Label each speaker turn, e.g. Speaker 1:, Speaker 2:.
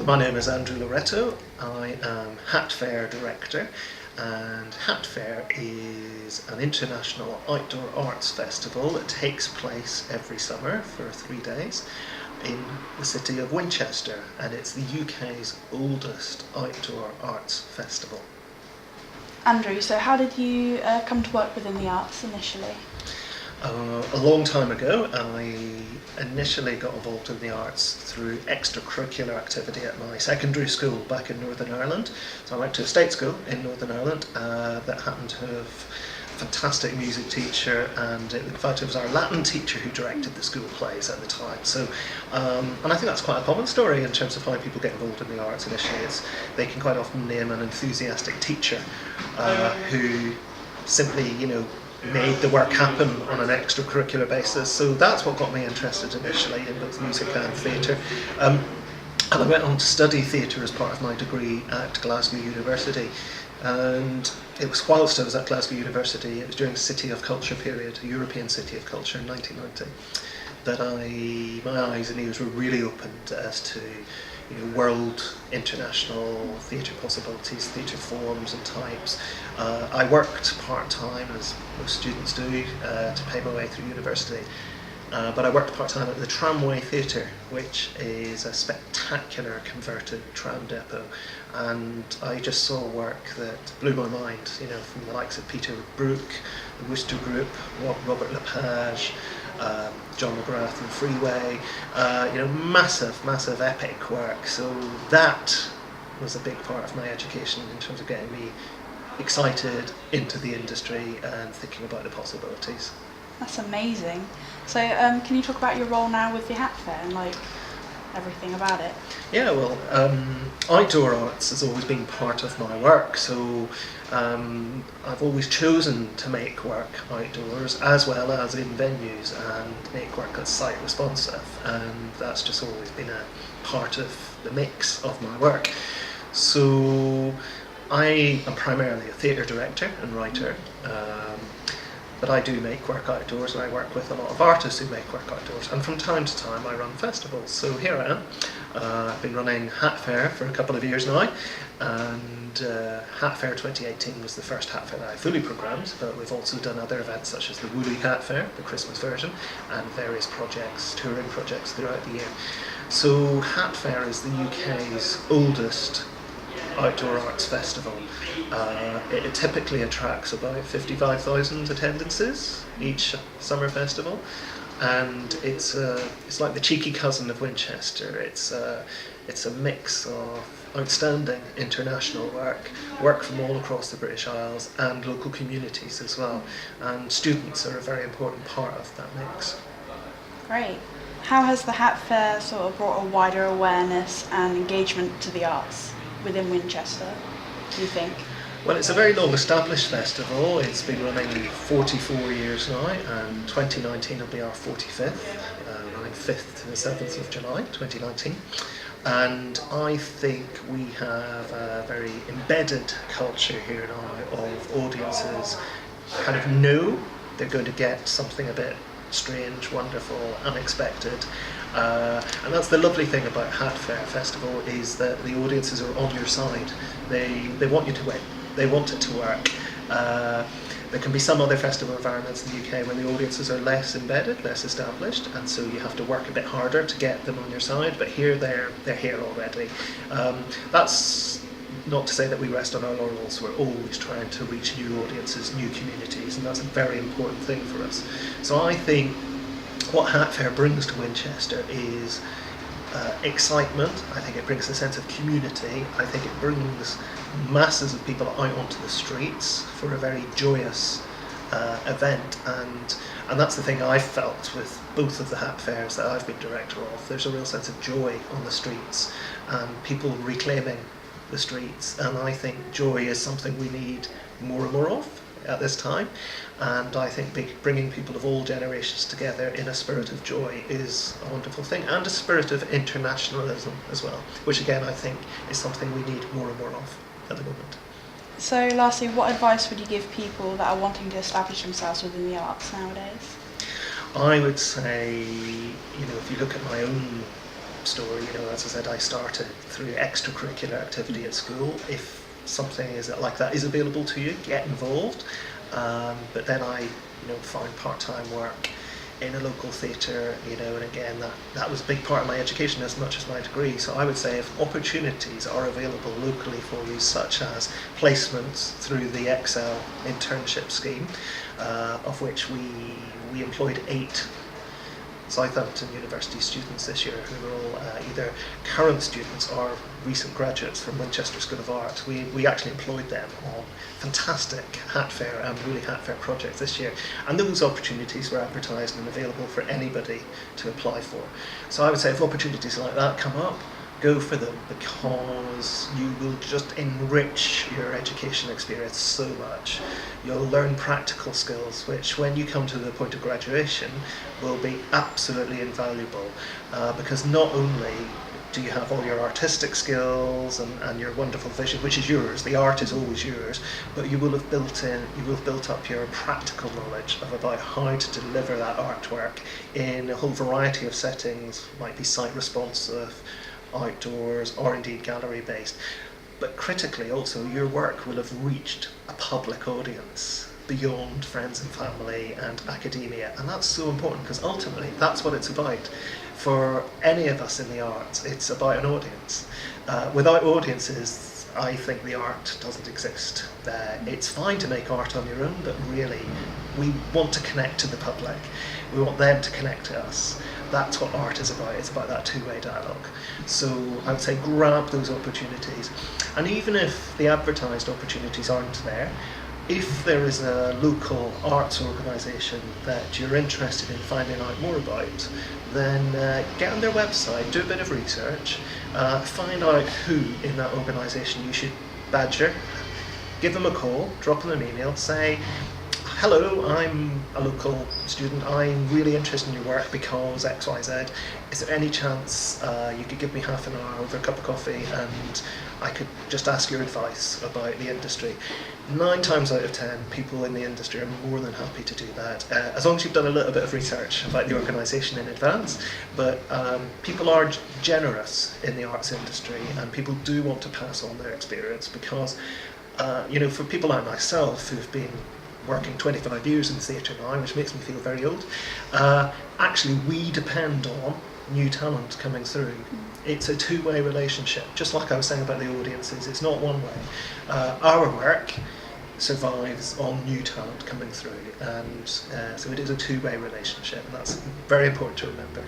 Speaker 1: My name is Andrew Loretto. I am Hat Fair Director, and Hat Fair is an international outdoor arts festival that takes place every summer for 3 days in the city of Winchester, and it's the UK's oldest outdoor arts festival.
Speaker 2: Andrew, so how did you come to work within the arts initially?
Speaker 1: A long time ago, I initially got involved in the arts through extracurricular activity at my secondary school back in Northern Ireland. So I went to a state school in Northern Ireland that happened to have a fantastic music teacher, and in fact it was our Latin teacher who directed the school plays at the time. So, and I think that's quite a common story in terms of how people get involved in the arts initially. They can quite often name an enthusiastic teacher who simply, made the work happen on an extracurricular basis. So that's what got me interested initially in both music and theatre. And I went on to study theatre as part of my degree at Glasgow University. And it was whilst I was at Glasgow University, it was during the City of Culture period, a European City of Culture in 1990, that my eyes and ears were really opened as to world, international theatre possibilities, theatre forms and types. I worked part-time, as most students do, to pay my way through university. But I worked part-time at the Tramway Theatre, which is a spectacular converted tram depot. And I just saw work that blew my mind, from the likes of Peter Brook, the Worcester Group, Robert Lepage, John McGrath and Freeway, massive epic work. So that was a big part of my education in terms of getting me excited into the industry and thinking about the possibilities.
Speaker 2: That's amazing. So can you talk about your role now with the Hat Fair and everything about it?
Speaker 1: Yeah, well, outdoor arts has always been part of my work, so I've always chosen to make work outdoors as well as in venues and make work that's site responsive, and that's just always been a part of the mix of my work. So I am primarily a theatre director and writer, but I do make work outdoors, and I work with a lot of artists who make work outdoors, and from time to time I run festivals. So here I am. I've been running Hat Fair for a couple of years now, and Hat Fair 2018 was the first Hat Fair that I fully programmed, but we've also done other events such as the Woolly Hat Fair, the Christmas version, and various touring projects throughout the year. So Hat Fair is the UK's oldest outdoor arts festival. It typically attracts about 55,000 attendances each summer festival, and it's like the cheeky cousin of Winchester. It's a mix of outstanding international work from all across the British Isles and local communities as well, and students are a very important part of that mix.
Speaker 2: Great. How has the Hat Fair sort of brought a wider awareness and engagement to the arts within Winchester, do you think?
Speaker 1: Well, it's a very long established festival. It's been running 44 years now, and 2019 will be our 45th, running 5th to the 7th of July 2019. And I think we have a very embedded culture here now of audiences kind of know they're going to get something a bit strange, wonderful, unexpected. And that's the lovely thing about Hat Fair Festival, is that the audiences are on your side. They want you to win. They want it to work. There can be some other festival environments in the UK where the audiences are less embedded, less established, and so you have to work a bit harder to get them on your side, but here they're here already. That's not to say that we rest on our laurels. We're always trying to reach new audiences, new communities, and that's a very important thing for us. So I think what Hat Fair brings to Winchester is excitement. I think it brings a sense of community. I think it brings masses of people out onto the streets for a very joyous event, and that's the thing I've felt with both of the Hat Fairs that I've been director of. There's a real sense of joy on the streets and people reclaiming the streets, and I think joy is something we need more and more of at this time, and I think bringing people of all generations together in a spirit of joy is a wonderful thing, and a spirit of internationalism as well, which again I think is something we need more and more of at the moment.
Speaker 2: So lastly, what advice would you give people that are wanting to establish themselves within the arts nowadays?
Speaker 1: I would say, if you look at my own story. You know, as I said, I started through extracurricular activity at school. If something is like that is available to you, get involved. But then I, found part-time work in a local theatre, and again that was a big part of my education as much as my degree. So I would say if opportunities are available locally for you, such as placements through the Excel internship scheme, of which we employed 8 Southampton University students this year who were all either current students or recent graduates from Winchester School of Art. We actually employed them on fantastic hat fair and really hat fair projects this year, and those opportunities were advertised and available for anybody to apply for. So I would say if opportunities like that come up, go for them, because you will just enrich your education experience so much. You'll learn practical skills which, when you come to the point of graduation, will be absolutely invaluable, because not only do you have all your artistic skills and your wonderful vision, which is yours, the art is always yours, but you will have built up your practical knowledge about how to deliver that artwork in a whole variety of settings. Might be site responsive, outdoors, or indeed gallery based. But critically also, your work will have reached a public audience beyond friends and family and academia, and that's so important, because ultimately that's what it's about. For any of us in the arts, it's about an audience. Without audiences, I think the art doesn't exist. It's fine to make art on your own, but really we want to connect to the public. We want them to connect to us. That's what art is about. It's about that two-way dialogue. So I would say grab those opportunities. And even if the advertised opportunities aren't there, if there is a local arts organisation that you're interested in finding out more about, then get on their website, do a bit of research, find out who in that organisation you should badger, give them a call, drop them an email, say, hello, I'm a local student, I'm really interested in your work because XYZ. Is there any chance you could give me half an hour over a cup of coffee and I could just ask your advice about the industry? 9 times out of 10, people in the industry are more than happy to do that, as long as you've done a little bit of research about the organisation in advance. But people are generous in the arts industry, and people do want to pass on their experience, because for people like myself who've been working 25 years in theatre now, which makes me feel very old, actually we depend on new talent coming through. It's a two-way relationship, just like I was saying about the audiences. It's not one way. Our work survives on new talent coming through, and so it is a two-way relationship, and that's very important to remember.